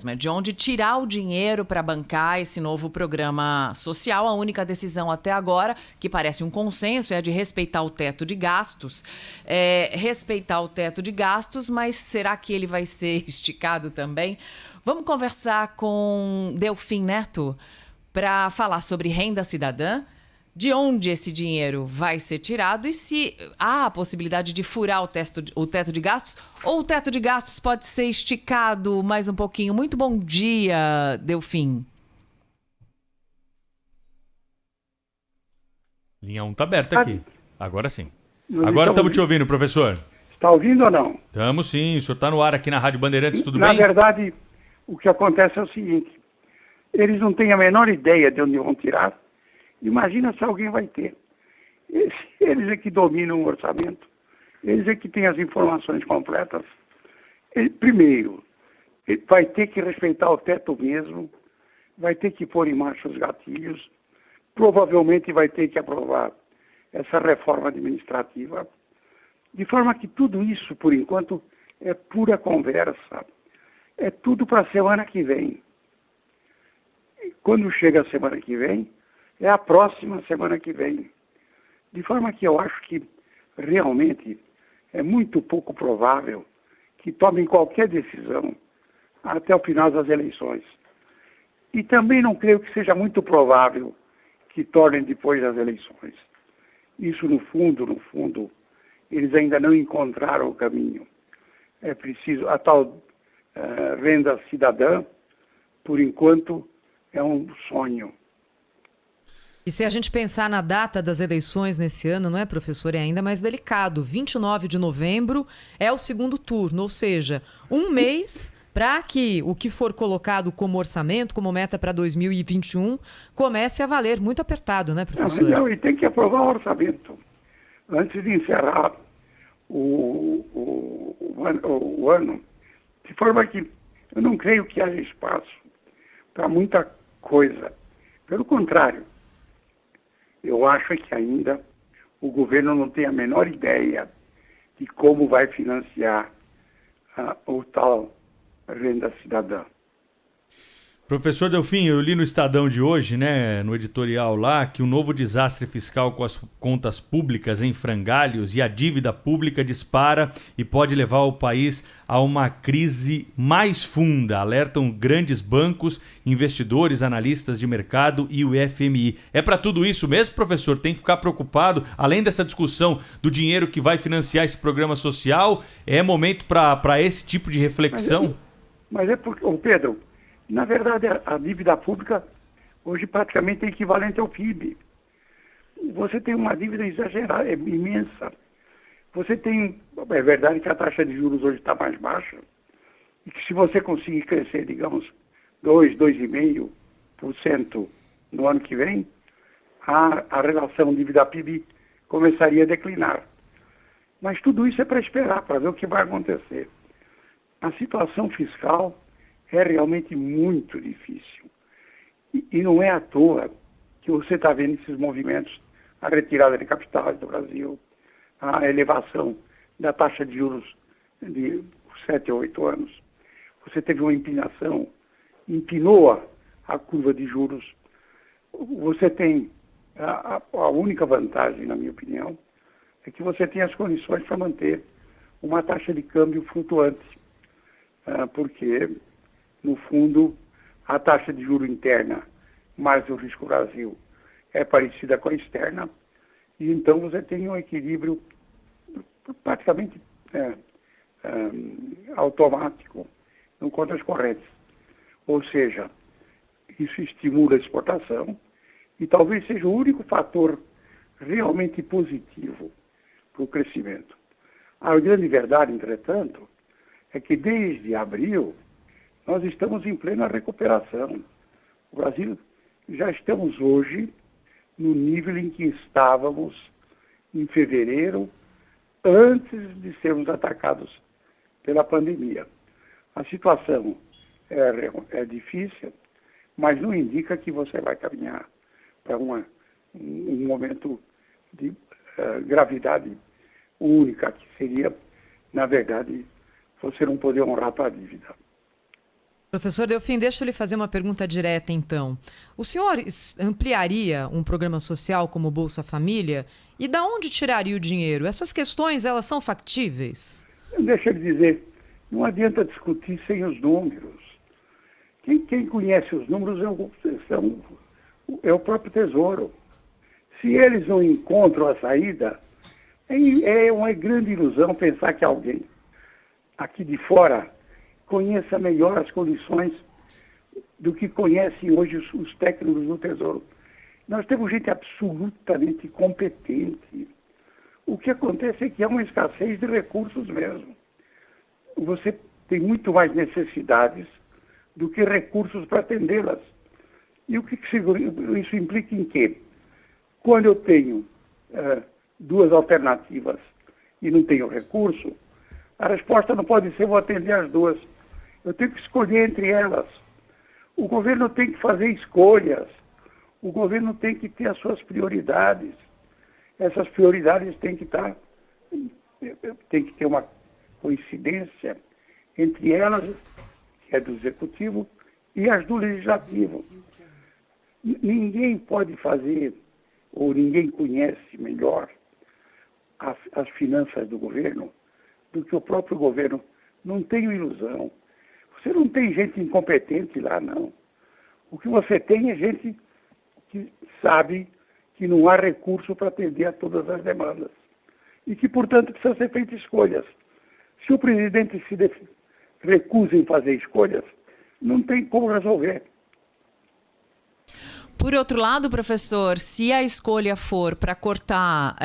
mesmo, é de onde tirar o dinheiro para bancar esse novo programa social. A única decisão até agora, que parece um consenso, é a de respeitar o teto de gastos. Respeitar o teto de gastos, mas será que ele vai ser esticado também? Vamos conversar com Delfim Neto para falar sobre renda cidadã, de onde esse dinheiro vai ser tirado e se há a possibilidade de furar o teto de gastos ou o teto de gastos pode ser esticado mais um pouquinho. Muito bom dia, Delfim. Linha 1 tá aberta aqui. Agora sim. Nós Agora estamos te ouvindo, professor. Está ouvindo ou não? Estamos sim. O senhor está no ar aqui na Rádio Bandeirantes, tudo Na bem? verdade, o que acontece é o seguinte. Eles não têm a menor ideia de onde vão tirar. Imagina se alguém vai ter. Eles é que dominam o orçamento. Eles é que têm as informações completas. Primeiro, vai ter que respeitar o teto mesmo. Vai ter que pôr em marcha os gatilhos. Provavelmente vai ter que aprovar essa reforma administrativa. De forma que tudo isso, por enquanto, é pura conversa. É tudo para a semana que vem. E quando chega a semana que vem, é a próxima semana que vem. De forma que eu acho que realmente é muito pouco provável que tomem qualquer decisão até o final das eleições. E também não creio que seja muito provável que tornem depois das eleições. Isso, no fundo, eles ainda não encontraram o caminho. É preciso, a tal renda cidadã, por enquanto, é um sonho. E se a gente pensar na data das eleições nesse ano, não é, professor? É ainda mais delicado. 29 de novembro é o segundo turno, ou seja, um mês para que o que for colocado como orçamento, como meta para 2021, comece a valer. Muito apertado, né, professor? Não, e tem que aprovar o orçamento antes de encerrar o ano, de forma que eu não creio que haja espaço para muita coisa. Pelo contrário, eu acho que ainda o governo não tem a menor ideia de como vai financiar o tal renda cidadã. Professor Delfim, eu li no Estadão de hoje, né, no editorial lá, que o novo desastre fiscal com as contas públicas em frangalhos e a dívida pública dispara e pode levar o país a uma crise mais funda, alertam grandes bancos, investidores, analistas de mercado e o FMI. É para tudo isso mesmo, professor? Tem que ficar preocupado? Além dessa discussão do dinheiro que vai financiar esse programa social, é momento para esse tipo de reflexão? Mas é porque, Pedro, na verdade, a dívida pública hoje praticamente é equivalente ao PIB. Você tem uma dívida exagerada, é imensa. Você tem, é verdade que a taxa de juros hoje está mais baixa, e que se você conseguir crescer, digamos, 2,5% no ano que vem, a relação dívida-PIB começaria a declinar. Mas tudo isso é para esperar, para ver o que vai acontecer. A situação fiscal é realmente muito difícil. E não é à toa que você está vendo esses movimentos, a retirada de capitais do Brasil, a elevação da taxa de juros de 7 a 8 anos. Você teve uma empinação, empinou a curva de juros. Você tem a única vantagem, na minha opinião, é que você tem as condições para manter uma taxa de câmbio flutuante. Porque, no fundo, a taxa de juro interna mais o risco Brasil é parecida com a externa, e então você tem um equilíbrio praticamente automático no contas correntes. Ou seja, isso estimula a exportação e talvez seja o único fator realmente positivo para o crescimento. A grande verdade, entretanto, é que desde abril nós estamos em plena recuperação. O Brasil já estamos hoje no nível em que estávamos em fevereiro, antes de sermos atacados pela pandemia. A situação é difícil, mas não indica que você vai caminhar para um momento de gravidade única, que seria, na verdade, você não poder honrar a tua dívida. Professor Delfim, deixa eu lhe fazer uma pergunta direta, então. O senhor ampliaria um programa social como o Bolsa Família? E da onde tiraria o dinheiro? Essas questões, elas são factíveis? Deixa eu lhe dizer, não adianta discutir sem os números. Quem conhece os números é o próprio Tesouro. Se eles não encontram a saída, é uma grande ilusão pensar que alguém aqui de fora conheça melhor as condições do que conhecem hoje os técnicos do Tesouro. Nós temos gente absolutamente competente. O que acontece é que há uma escassez de recursos mesmo. Você tem muito mais necessidades do que recursos para atendê-las. E o que isso implica em quê? Quando eu tenho duas alternativas e não tenho recurso, a resposta não pode ser vou atender as duas. Eu tenho que escolher entre elas. O governo tem que fazer escolhas. O governo tem que ter as suas prioridades. Essas prioridades têm que ter uma coincidência entre elas, que é do Executivo, e as do Legislativo. Ninguém pode fazer, ou ninguém conhece melhor as finanças do governo do que o próprio governo. Não tenho ilusão. Você não tem gente incompetente lá, não. O que você tem é gente que sabe que não há recurso para atender a todas as demandas. E que, portanto, precisa ser feitas escolhas. Se o presidente se recusa em fazer escolhas, não tem como resolver. Por outro lado, professor, se a escolha for para cortar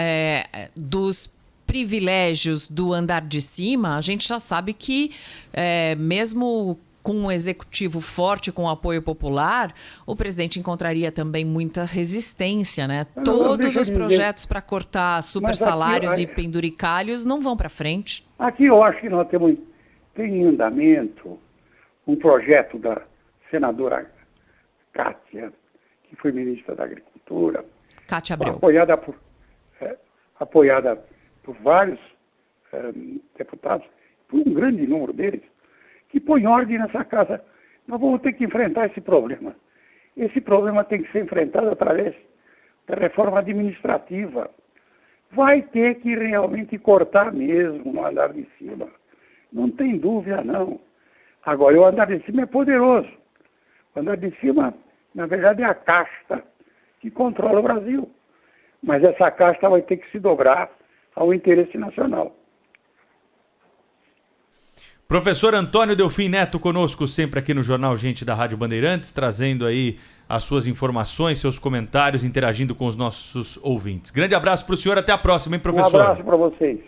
dos privilégios do andar de cima, a gente já sabe que, mesmo com um executivo forte, com apoio popular, o presidente encontraria também muita resistência, né? Todos os projetos para cortar super salários e penduricalhos não vão para frente. Aqui eu acho que nós tem em andamento um projeto da senadora Kátia, que foi ministra da Agricultura, Kátia Abreu, apoiada por vários deputados, por um grande número deles, que põe ordem nessa casa. Nós vamos ter que enfrentar esse problema. Esse problema tem que ser enfrentado através da reforma administrativa. Vai ter que realmente cortar mesmo no andar de cima. Não tem dúvida, não. Agora, o andar de cima é poderoso. O andar de cima, na verdade, é a casta que controla o Brasil. Mas essa casta vai ter que se dobrar ao interesse nacional. Professor Antônio Delfim Neto conosco sempre aqui no Jornal Gente da Rádio Bandeirantes, trazendo aí as suas informações, seus comentários, interagindo com os nossos ouvintes. Grande abraço para o senhor, até a próxima, hein, professor? Um abraço para vocês.